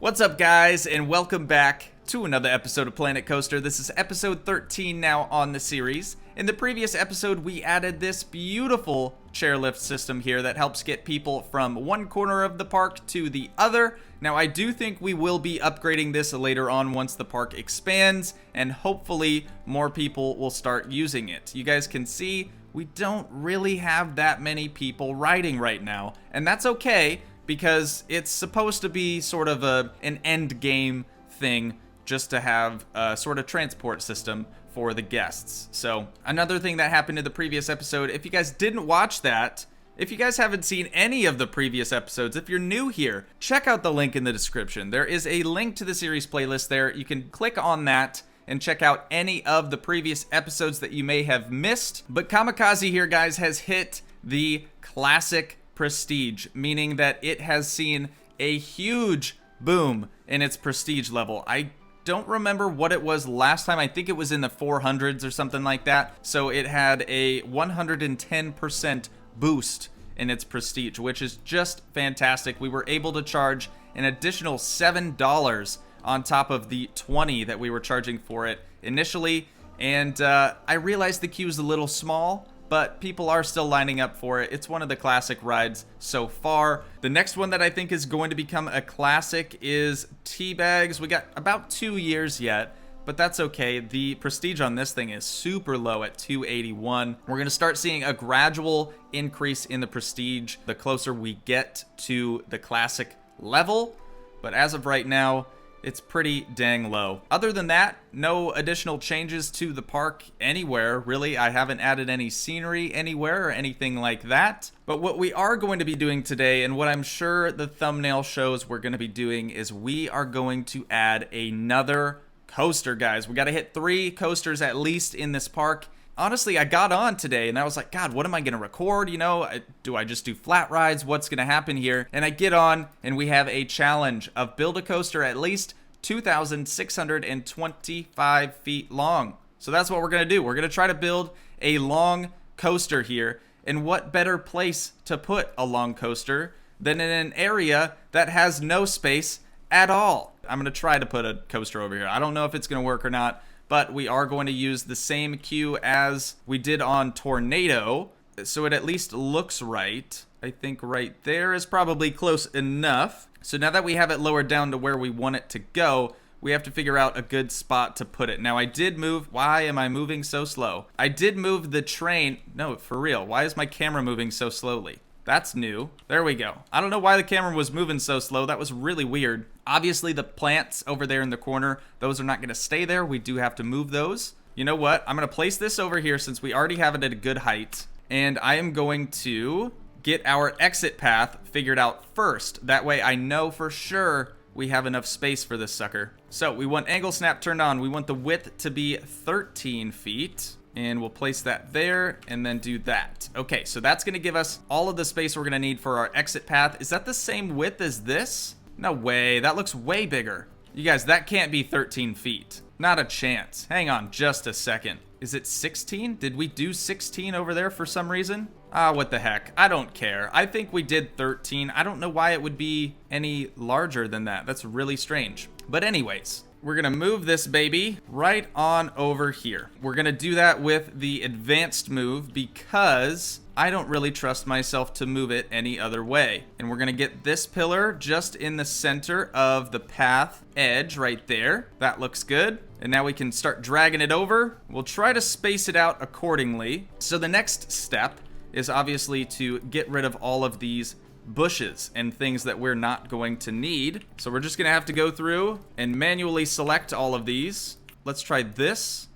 What's up, guys, and welcome back to another episode of Planet Coaster. This is episode 13 now on the series. In the previous episode, we added this beautiful chairlift system here that helps get people from one corner of the park to the other. Now, I do think we will be upgrading this later on once the park expands, and hopefully more people will start using it. You guys can see we don't really have that many people riding right now, and that's okay, because it's supposed to be sort of an end game thing, just to have a sort of transport system for the guests. So another thing that happened in the previous episode, if you guys didn't watch that, if you guys haven't seen any of the previous episodes, if you're new here, check out the link in the description. There is a link to the series playlist there. You can click on that and check out any of the previous episodes that you may have missed. But Kamikaze here, guys, has hit the classic prestige, meaning that it has seen a huge boom in its prestige level. I don't remember what it was last time. I think it was in the 400s or something like that. So it had a 110% boost in its prestige, which is just fantastic. We were able to charge an additional $7 on top of the $20 that we were charging for it initially. And I realized the queue is a little small, but people are still lining up for it. It's one of the classic rides so far. The next one that I think is going to become a classic is Teabags. We got about 2 years yet, but that's okay. The prestige on this thing is super low at 281. We're gonna start seeing a gradual increase in the prestige the closer we get to the classic level, but as of right now, it's pretty dang low. Other than that, no additional changes to the park anywhere, really. I haven't added any scenery anywhere or anything like that. But what we are going to be doing today, and what I'm sure the thumbnail shows we're going to be doing, is we are going to add another coaster, guys. We got to hit 3 coasters at least in this park. Honestly, I got on today and I was like, God, what am I going to record? You know, do I just do flat rides? What's going to happen here? And I get on and we have a challenge of build a coaster at least 2,625 feet long. So that's what we're going to do. We're going to try to build a long coaster here. And what better place to put a long coaster than in an area that has no space at all? I'm going to try to put a coaster over here. I don't know if it's going to work or not, but we are going to use the same queue as we did on Tornado, so it at least looks right. I think right there is probably close enough. So now that we have it lowered down to where we want it to go, we have to figure out a good spot to put it. Now I did move, why am I moving so slow? I did move the train, no, for real, why is my camera moving so slowly? That's new. There we go. I don't know why the camera was moving so slow. That was really weird. Obviously, the plants over there in the corner, those are not going to stay there. We do have to move those. You know what? I'm going to place this over here since we already have it at a good height. And I am going to get our exit path figured out first. That way I know for sure we have enough space for this sucker. So we want angle snap turned on. We want the width to be 13 feet. And we'll place that there and then do that. Okay, so that's gonna give us all of the space we're gonna need for our exit path. Is that the same width as this? No way, that looks way bigger. You guys, that can't be 13 feet. Not a chance. Hang on just a second. Is it 16? Did we do 16 over there for some reason? Ah, what the heck. I don't care. I think we did 13. I don't know why it would be any larger than that. That's really strange. But anyways, we're gonna move this baby right on over here. We're gonna do that with the advanced move because I don't really trust myself to move it any other way. And we're gonna get this pillar just in the center of the path edge right there. That looks good. And now we can start dragging it over. We'll try to space it out accordingly. So the next step is obviously to get rid of all of these bushes and things that we're not going to need. So we're just gonna have to go through and manually select all of these. Let's try this,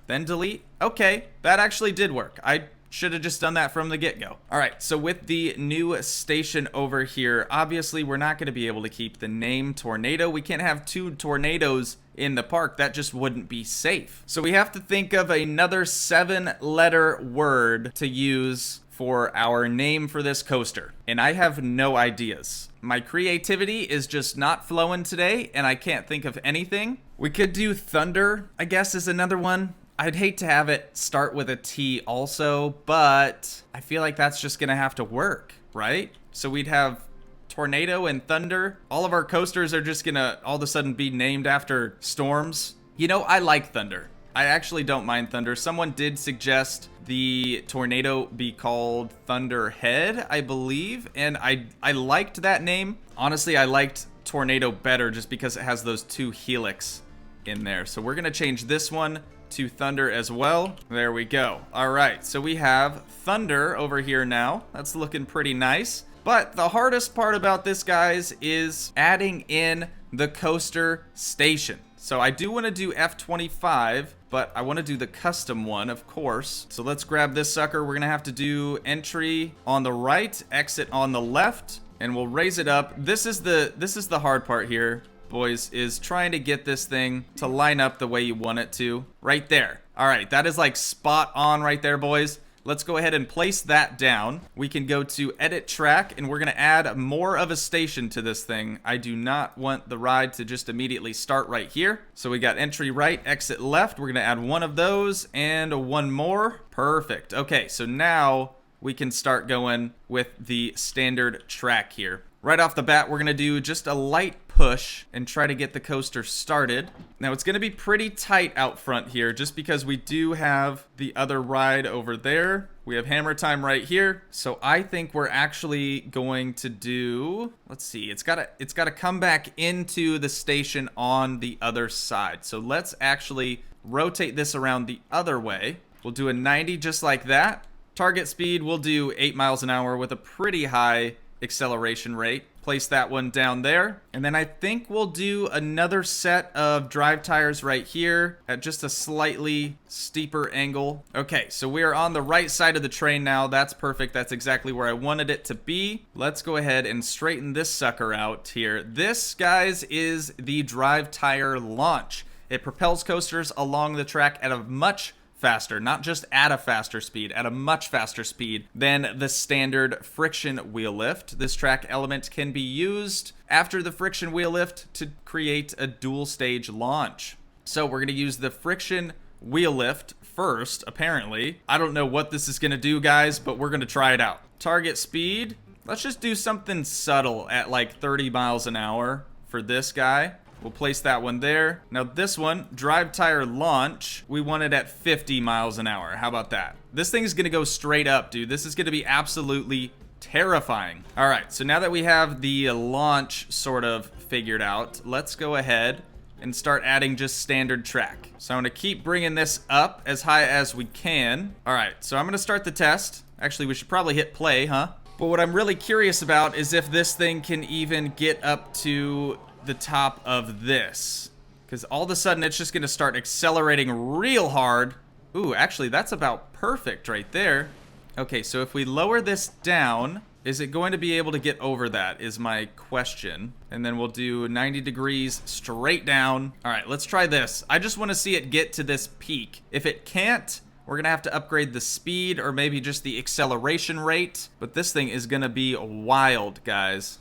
then delete. Okay, that actually did work. I should have just done that from the get-go. All right, so with the new station over here, obviously we're not gonna be able to keep the name Tornado. We can't have 2 tornadoes in the park. That just wouldn't be safe. So we have to think of another 7-letter word to use for our name for this coaster, and I have no ideas. My creativity is just not flowing today, and I can't think of anything. We could do Thunder, I guess, is another one. I'd hate to have it start with a T also, but I feel like that's just gonna have to work, right? So we'd have tornado and thunder, all of our coasters are just gonna all of a sudden be named after storms. You know, I like thunder. I actually don't mind thunder. Someone did suggest the tornado be called Thunderhead, I believe, and I liked that name. Honestly, I liked tornado better just because it has those two helix in there. So we're gonna change this one to thunder as well. There we go. All right, so we have thunder over here now. That's looking pretty nice. But the hardest part about this, guys, is adding in the coaster station. So I do want to do F25, but I want to do the custom one, of course. So let's grab this sucker. We're gonna have to do entry on the right, exit on the left, and we'll raise it up. This is the hard part here, boys, is trying to get this thing to line up the way you want it to. Right there. All right, that is like spot on right there, boys. Let's go ahead and place that down. We can go to edit track, and we're gonna add more of a station to this thing. I do not want the ride to just immediately start right here. So we got entry right, exit left. We're gonna add one of those and one more. Perfect. Okay, so now we can start going with the standard track here. Right off the bat, we're gonna do just a light push and try to get the coaster started. Now it's gonna be pretty tight out front here just because we do have the other ride over there. We have hammer time right here. So I think we're actually going to do, let's see, it's gotta come back into the station on the other side. So let's actually rotate this around the other way. We'll do a 90 just like that. Target speed, we'll do 8 miles an hour with a pretty high acceleration rate. Place that one down there. And then I think we'll do another set of drive tires right here at just a slightly steeper angle. Okay, so we are on the right side of the train now. That's perfect. That's exactly where I wanted it to be. Let's go ahead and straighten this sucker out here. This, guys, is the drive tire launch. It propels coasters along the track at a much faster, not just at a faster speed, at a much faster speed than the standard friction wheel lift. This track element can be used after the friction wheel lift to create a dual stage launch. So we're going to use the friction wheel lift first, apparently. I don't know what this is going to do, guys, but we're going to try it out. Target speed, let's just do something subtle at like 30 miles an hour for this guy. We'll place that one there. Now this one, drive tire launch, we want it at 50 miles an hour. How about that? This thing is gonna go straight up, dude. This is gonna be absolutely terrifying. All right, so now that we have the launch sort of figured out, let's go ahead and start adding just standard track. So I'm gonna keep bringing this up as high as we can. All right, so I'm gonna start the test. Actually, we should probably hit play, huh? But what I'm really curious about is if this thing can even get up to the top of this, because all of a sudden it's just gonna start accelerating real hard. Ooh, actually that's about perfect right there. Okay, so if we lower this down, is it going to be able to get over that is my question. And then we'll do 90 degrees straight down. All right, let's try this. I just want to see it get to this peak. If it can't, we're gonna have to upgrade the speed or maybe just the acceleration rate. But this thing is gonna be wild, guys.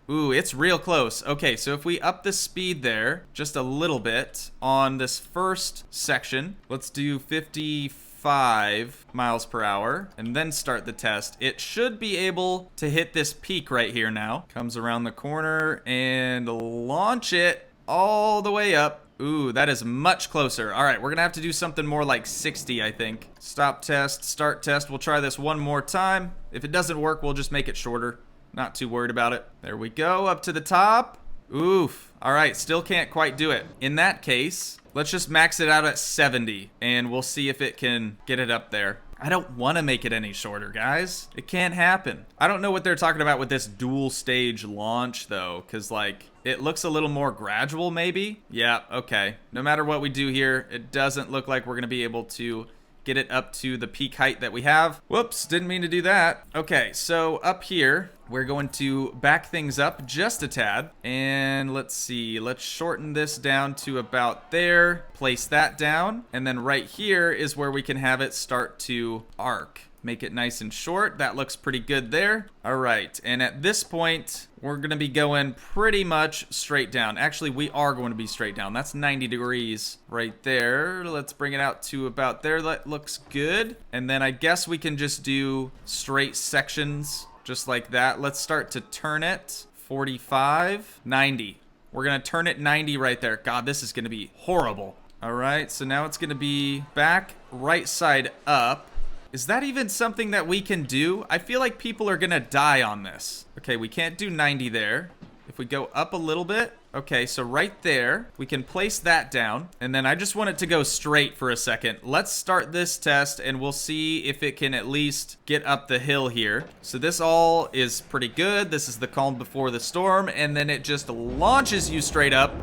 Ooh, it's real close. Okay, so if we up the speed there just a little bit on this first section, let's do 55 miles per hour and then start the test. It should be able to hit this peak right here now. Comes around the corner and launch it all the way up. Ooh, that is much closer. All right, we're gonna have to do something more like 60, I think. Stop test, start test. We'll try this one more time. If it doesn't work, we'll just make it shorter. Not too worried about it. There we go, up to the top. Oof. All right, still can't quite do it. In that case, let's just max it out at 70 and we'll see if it can get it up there. I don't want to make it any shorter, guys. It can't happen. I don't know what they're talking about with this dual stage launch though, because like it looks a little more gradual maybe. Yeah, okay. No matter what we do here, it doesn't look like we're gonna be able to get it up to the peak height that we have. Whoops, didn't mean to do that. Okay, so up here, we're going to back things up just a tad. And let's see, let's shorten this down to about there. Place that down. And then right here is where we can have it start to arc. Make it nice and short. That looks pretty good there. All right, and at this point, we're gonna be going pretty much straight down. Actually, we are going to be straight down. That's 90 degrees right there. Let's bring it out to about there. That looks good. And then I guess we can just do straight sections just like that. Let's start to turn it. 45, 90. We're gonna turn it 90 right there. God, this is gonna be horrible. All right, so now it's gonna be back right side up. Is that even something that we can do? I feel like people are gonna die on this. Okay, we can't do 90 there. If we go up a little bit, okay, so right there, we can place that down. And then I just want it to go straight for a second. Let's start this test and we'll see if it can at least get up the hill here. So this all is pretty good. This is the calm before the storm. And then it just launches you straight up.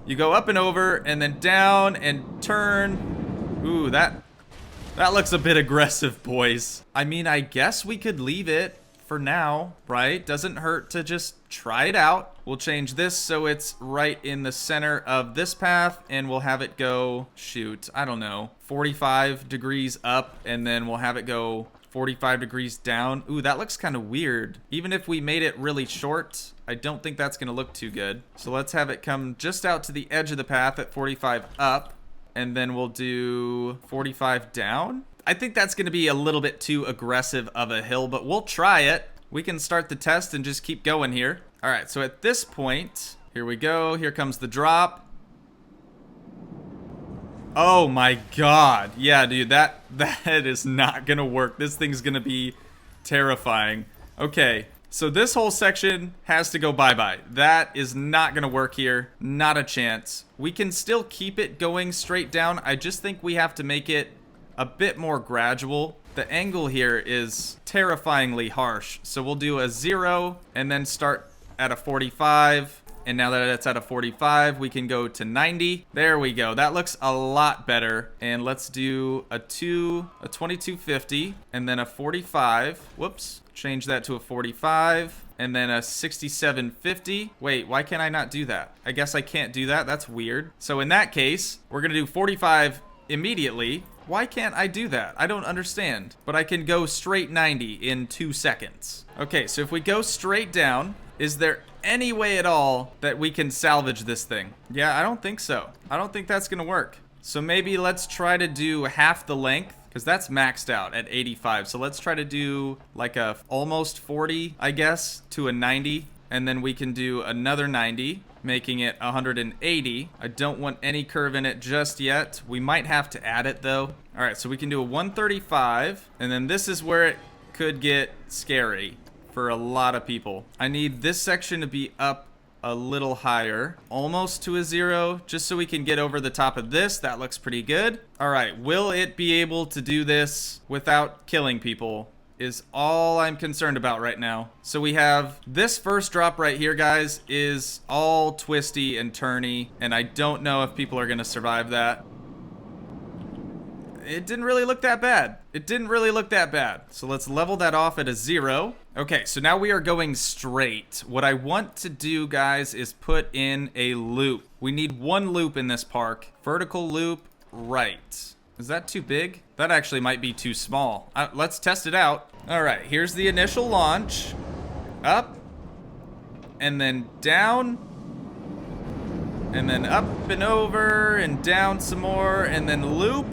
You go up and over and then down and turn. Ooh, that looks a bit aggressive, boys. I mean, I guess we could leave it for now, right? Doesn't hurt to just try it out. We'll change this so it's right in the center of this path, and we'll have it go, shoot, I don't know, 45 degrees up, and then we'll have it go 45 degrees down. Ooh, that looks kind of weird. Even if we made it really short, I don't think that's gonna look too good. So let's have it come just out to the edge of the path at 45 up, and then we'll do 45 down. I think that's going to be a little bit too aggressive of a hill, but we'll try it. We can start the test and just keep going here. All right, so at this point, here we go. Here comes the drop. Oh my God. Yeah, dude, that is not going to work. This thing's going to be terrifying. Okay, so this whole section has to go bye-bye. That is not going to work here. Not a chance. We can still keep it going straight down. I just think we have to make it a bit more gradual. The angle here is terrifyingly harsh. So we'll do a 0 and then start at a 45. And now that it's at a 45, we can go to 90. There we go. That looks a lot better. And let's do a 2250 and then a 45. Whoops. Change that to a 45 and then a 6750. Wait, why can't I not do that? I guess I can't do that. That's weird. So in that case, we're going to do 45 immediately. Why can't I do that? I don't understand. But I can go straight 90 in 2 seconds. Okay, so if we go straight down, is there any way at all that we can salvage this thing? Yeah, I don't think so. I don't think that's gonna work. So maybe let's try to do half the length, because that's maxed out at 85. So let's try to do like a almost 40, I guess, to a 90. And then we can do another 90, making it 180. I don't want any curve in it just yet. We might have to add it though. All right, so we can do a 135, and then this is where it could get scary for a lot of people. I need this section to be up a little higher, almost to a 0, just so we can get over the top of this. That looks pretty good. All right, will it be able to do this without killing people? Is all I'm concerned about right now. So we have this first drop right here, guys, is all twisty and turny, and I don't know if people are gonna survive that. It didn't really look that bad. It didn't really look that bad. So let's level that off at a 0. Okay, so now we are going straight. What I want to do, guys, is put in a loop. We need one loop in this park. Vertical loop, right. Is that too big? That actually might be too small. Let's test it out. All right, here's the initial launch. Up. And then down. And then up and over and down some more. And then loop.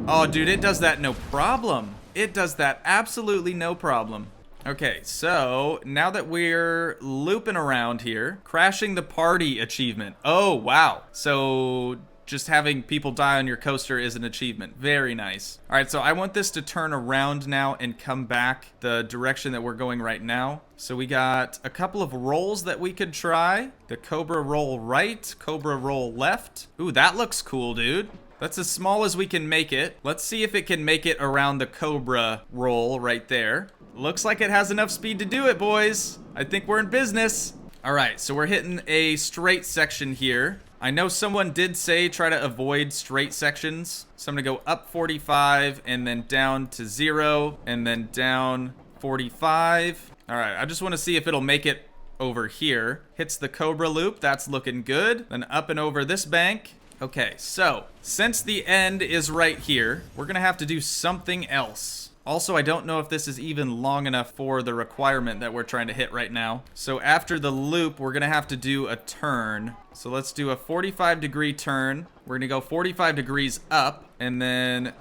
Oh, dude, it does that no problem. It does that absolutely no problem. Okay, so now that we're looping around here, crashing the party achievement. Oh, wow. So just having people die on your coaster is an achievement. Very nice. All right, so I want this to turn around now and come back the direction that we're going right now. So we got a couple of rolls that we could try. The Cobra roll right, Cobra roll left. Ooh, that looks cool, dude. That's as small as we can make it. Let's see if it can make it around the Cobra roll right there. Looks like it has enough speed to do it, boys. I think we're in business. All right, so we're hitting a straight section here. I know someone did say try to avoid straight sections. So I'm gonna go up 45 and then down to 0 and then down 45. All right, I just wanna see if it'll make it over here. Hits the Cobra loop, that's looking good. Then up and over this bank. Okay, so since the end is right here, we're gonna have to do something else. Also, I don't know if this is even long enough for the requirement that we're trying to hit right now. So after the loop, we're gonna have to do a turn. So let's do a 45-degree turn. We're gonna go 45 degrees up and then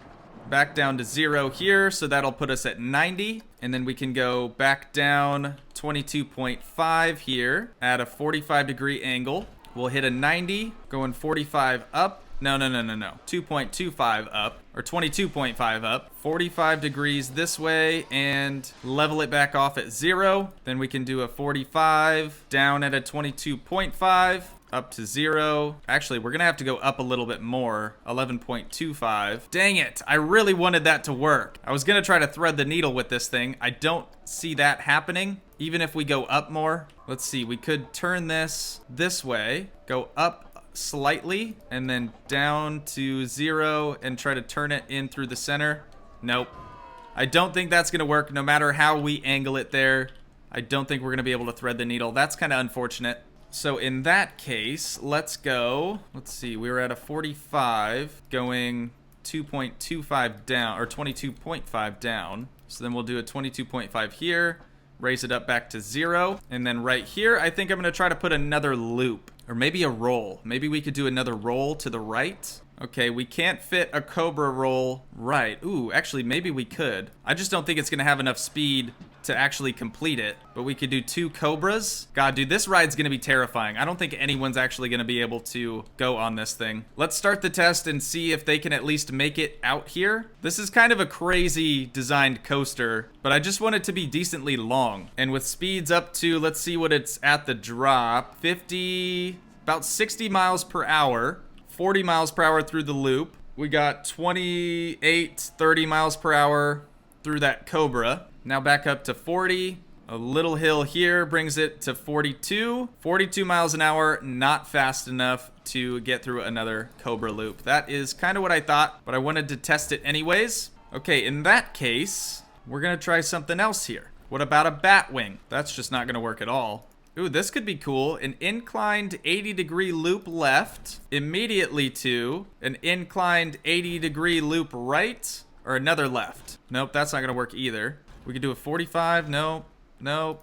back down to 0 here. So that'll put us at 90. And then we can go back down 22.5 here at a 45-degree angle. We'll hit a 90, going 45 up. No. 2.25 up, or 22.5 up. 45 degrees this way, and level it back off at 0. Then we can do a 45, down at a 22.5. Up to 0. Actually, we're gonna have to go up a little bit more. 11.25. Dang it, I really wanted that to work. I was gonna try to thread the needle with this thing. I don't see that happening, even if we go up more. Let's see, we could turn this way, go up slightly, and then down to 0, and try to turn it in through the center. Nope. I don't think that's gonna work, no matter how we angle it there. I don't think we're gonna be able to thread the needle. That's kind of unfortunate. So in that case, let's go. Let's see, we were at a 45, going 2.25 down, or 22.5 down. So then we'll do a 22.5 here, raise it up back to 0. And then right here, I think I'm gonna try to put another loop, or maybe a roll. Maybe we could do another roll to the right. Okay, we can't fit a Cobra roll right. Ooh, actually, maybe we could. I just don't think it's gonna have enough speed to actually complete it, but we could do 2 Cobras. God, dude, this ride's gonna be terrifying. I don't think anyone's actually gonna be able to go on this thing. Let's start the test and see if they can at least make it out here. This is kind of a crazy designed coaster, but I just want it to be decently long. And with speeds up to, let's see what it's at the drop, 50, about 60 miles per hour, 40 miles per hour through the loop. We got 28, 30 miles per hour through that Cobra. Now back up to 40. A little hill here brings it to 42. 42 miles an hour, not fast enough to get through another Cobra loop. That is kind of what I thought, but I wanted to test it anyways. Okay, in that case, we're gonna try something else here. What about a Batwing? That's just not gonna work at all. Ooh, this could be cool. An inclined 80-degree loop left, immediately to an inclined 80-degree loop right, or another left. Nope, that's not gonna work either. We could do a 45. Nope. None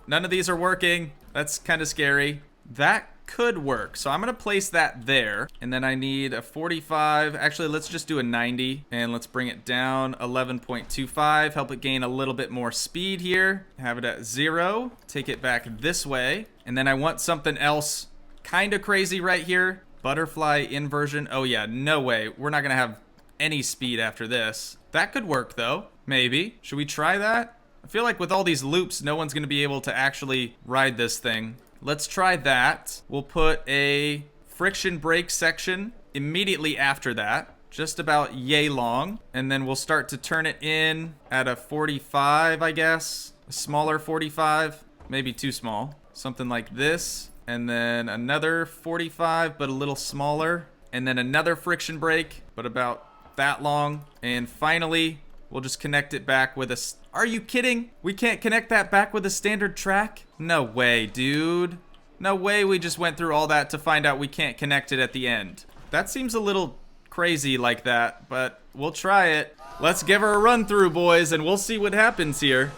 of these are working. That's kind of scary. That could work. So I'm going to place that there. And then I need a 45. Actually, let's just do a 90. And let's bring it down 11.25. Help it gain a little bit more speed here. Have it at 0. Take it back this way. And then I want something else kind of crazy right here. Butterfly inversion. Oh yeah, no way. We're not going to have any speed after this. That could work though. Maybe. Should we try that? I feel like with all these loops, no one's going to be able to actually ride this thing. Let's try that. We'll put a friction brake section immediately after that. Just about yay long. And then we'll start to turn it in at a 45, I guess. A smaller 45. Maybe too small. Something like this. And then another 45, but a little smaller. And then another friction brake, but about that long. And finally, we'll just connect it back with a... Are you kidding? We can't connect that back with a standard track? No way, dude. No way we just went through all that to find out we can't connect it at the end. That seems a little crazy like that, but we'll try it. Let's give her a run through, boys, and we'll see what happens here.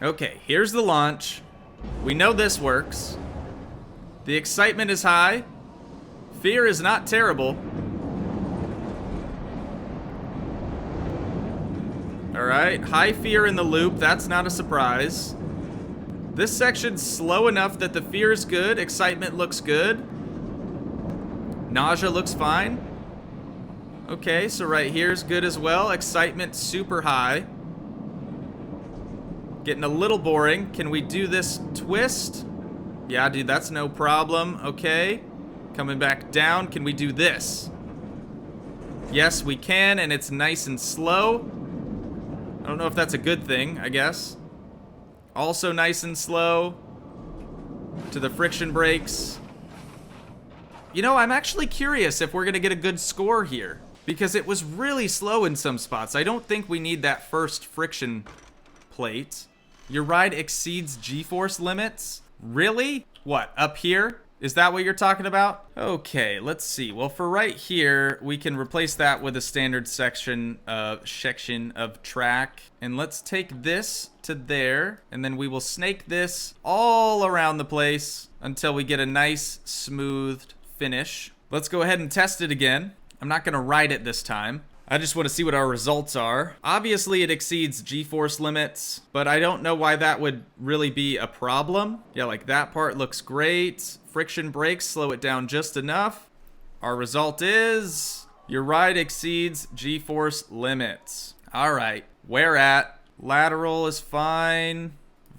Okay, here's the launch. We know this works. The excitement is high. Fear is not terrible. Alright, high fear in the loop, that's not a surprise. This section's slow enough that the fear is good, excitement looks good. Nausea looks fine. Okay, so right here's good as well, excitement super high. Getting a little boring. Can we do this twist? Yeah, dude, that's no problem. Okay, coming back down, can we do this? Yes, we can, and it's nice and slow. I don't know if that's a good thing, I guess. Also nice and slow. To the friction brakes. You know, I'm actually curious if we're going to get a good score here. Because it was really slow in some spots. I don't think we need that first friction plate. Your ride exceeds G-force limits? Really? What, up here? Is that what you're talking about? Okay, let's see. Well, for right here, we can replace that with a standard section of track. And let's take this to there, and then we will snake this all around the place until we get a nice, smoothed finish. Let's go ahead and test it again. I'm not gonna ride it this time. I just want to see what our results are. Obviously, it exceeds G-force limits, but I don't know why that would really be a problem. Yeah, like that part looks great. Friction brakes slow it down just enough. Our result is your ride exceeds G-force limits. All right, where at? Lateral is fine.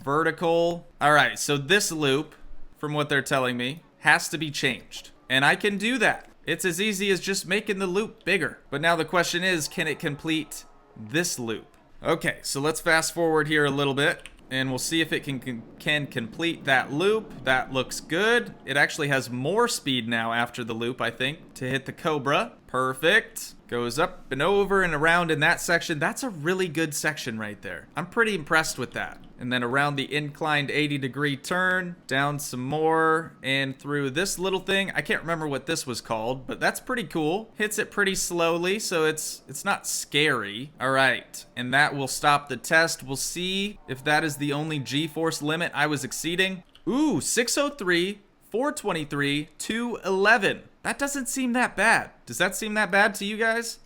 Vertical. All right, so this loop, from what they're telling me, has to be changed. And I can do that. It's as easy as just making the loop bigger. But now the question is, can it complete this loop? Okay, so let's fast forward here a little bit, and we'll see if it can complete that loop. That looks good. It actually has more speed now after the loop, I think, to hit the Cobra. Perfect. Goes up and over and around in that section. That's a really good section right there. I'm pretty impressed with that. And then around the inclined 80-degree turn, down some more, and through this little thing. I can't remember what this was called, but that's pretty cool. Hits it pretty slowly, so it's not scary. All right, and that will stop the test. We'll see if that is the only G-force limit I was exceeding. Ooh, 603, 423, 211. That doesn't seem that bad. Does that seem that bad to you guys?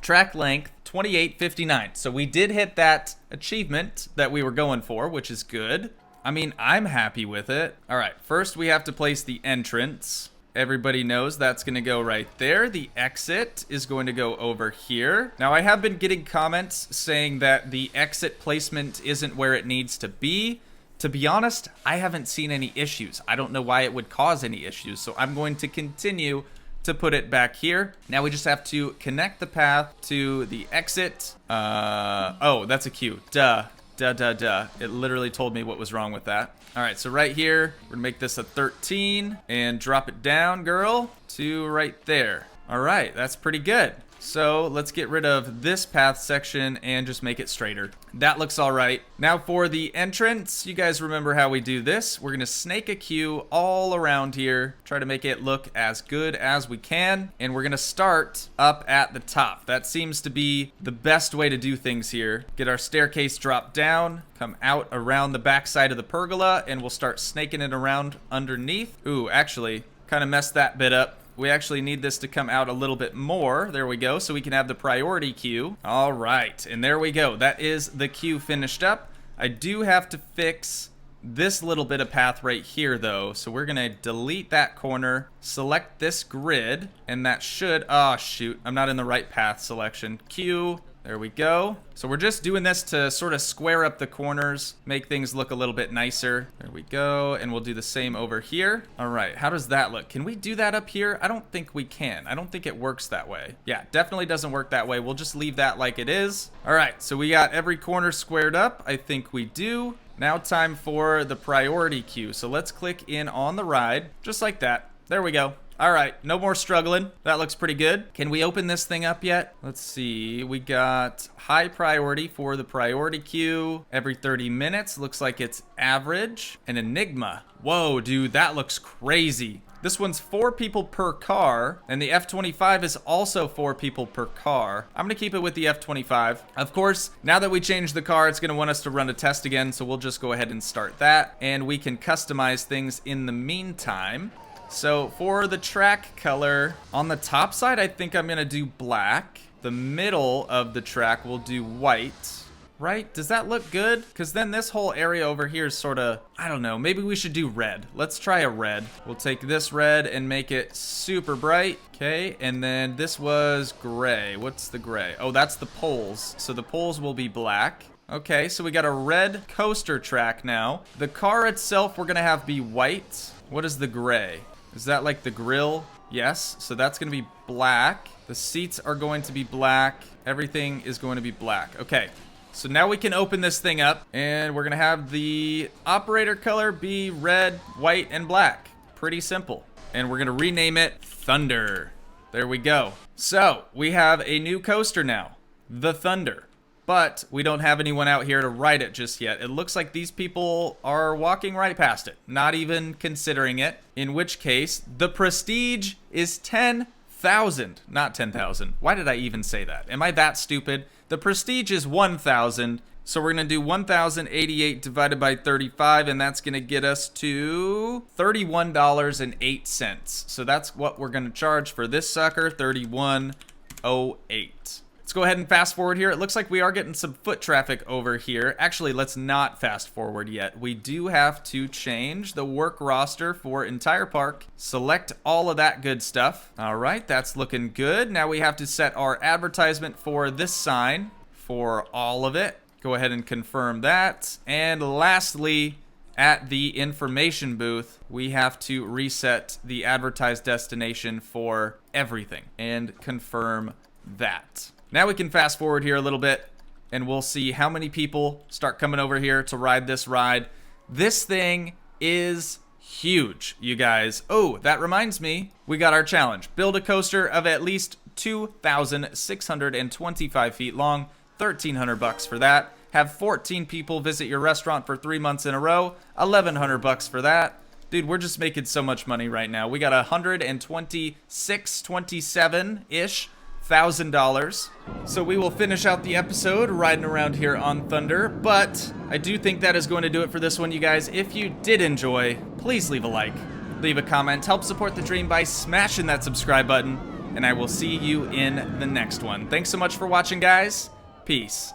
Track length, 2859. So we did hit that achievement that we were going for, which is good. I mean, I'm happy with it. All right, first we have to place the entrance. Everybody knows that's gonna go right there. The exit is going to go over here. Now I have been getting comments saying that the exit placement isn't where it needs to be. To be honest, I haven't seen any issues. I don't know why it would cause any issues, so I'm going to continue to put it back here. Now we just have to connect the path to the exit. Oh, that's a cue. Duh. It literally told me what was wrong with that. All right, so right here, we're gonna make this a 13 and drop it down, girl, to right there. All right, that's pretty good. So let's get rid of this path section and just make it straighter. That looks all right. Now for the entrance, you guys remember how we do this. We're gonna snake a queue all around here, try to make it look as good as we can. And we're gonna start up at the top. That seems to be the best way to do things here. Get our staircase dropped down, come out around the back side of the pergola, and we'll start snaking it around underneath. Ooh, actually, kind of messed that bit up. We actually need this to come out a little bit more. There we go, so we can have the priority queue. All right, and there we go. That is the queue finished up. I do have to fix this little bit of path right here, though. So we're gonna delete that corner, select this grid, and that should, oh shoot, I'm not in the right path selection. Queue. There we go. So we're just doing this to sort of square up the corners, make things look a little bit nicer. There we go, and we'll do the same over here. All right, how does that look? Can we do that up here? I don't think we can. I don't think it works that way. Yeah, definitely doesn't work that way. We'll just leave that like it is. All right, so we got every corner squared up. I think we do. Now time for the priority queue. So let's click in on the ride, just like that. There we go. All right, no more struggling. That looks pretty good. Can we open this thing up yet? Let's see. We got high priority for the priority queue. Every 30 minutes. Looks like it's average. An Enigma. Whoa, dude, that looks crazy. This one's 4 people per car, and the F25 is also 4 people per car. I'm gonna keep it with the F25. Of course, now that we changed the car, it's gonna want us to run a test again, so we'll just go ahead and start that, and we can customize things in the meantime. So for the track color, on the top side, I think I'm gonna do black. The middle of the track will do white. Right? Does that look good? Because then this whole area over here is sort of, I don't know, maybe we should do red. Let's try a red. We'll take this red and make it super bright. Okay, and then this was gray. What's the gray? Oh, that's the poles. So the poles will be black. Okay, so we got a red coaster track now. The car itself, we're gonna have be white. What is the gray? Is that like the grill? Yes, so that's gonna be black. The seats are going to be black. Everything is going to be black. Okay. So now we can open this thing up, and we're gonna have the operator color be red, white, and black. Pretty simple. And we're gonna rename it Thunder. There we go. So we have a new coaster now, the Thunder. But we don't have anyone out here to ride it just yet. It looks like these people are walking right past it, not even considering it. In which case, the prestige is 10,000, not 10,000. Why did I even say that? Am I that stupid? The prestige is 1,000, so we're gonna do 1,088 divided by 35, and that's gonna get us to $31.08. So that's what we're gonna charge for this sucker, $31.08. Let's go ahead and fast forward here. It looks like we are getting some foot traffic over here. Actually, let's not fast forward yet. We do have to change the work roster for entire park. Select all of that good stuff. All right, that's looking good. Now we have to set our advertisement for this sign for all of it. Go ahead and confirm that. And lastly, at the information booth, we have to reset the advertised destination for everything and confirm that. Now we can fast forward here a little bit and we'll see how many people start coming over here to ride this ride. This thing is huge, you guys. Oh, that reminds me, we got our challenge. Build a coaster of at least 2,625 feet long, $1,300 for that. Have 14 people visit your restaurant for 3 months in a row, $1,100 for that. Dude, we're just making so much money right now. We got $126,27-ish $1,000. So we will finish out the episode riding around here on Thunder, but I do think that is going to do it for this one, you guys. If you did enjoy, please leave a like, leave a comment, help support the dream by smashing that subscribe button, and I will see you in the next one. Thanks so much for watching, guys. Peace.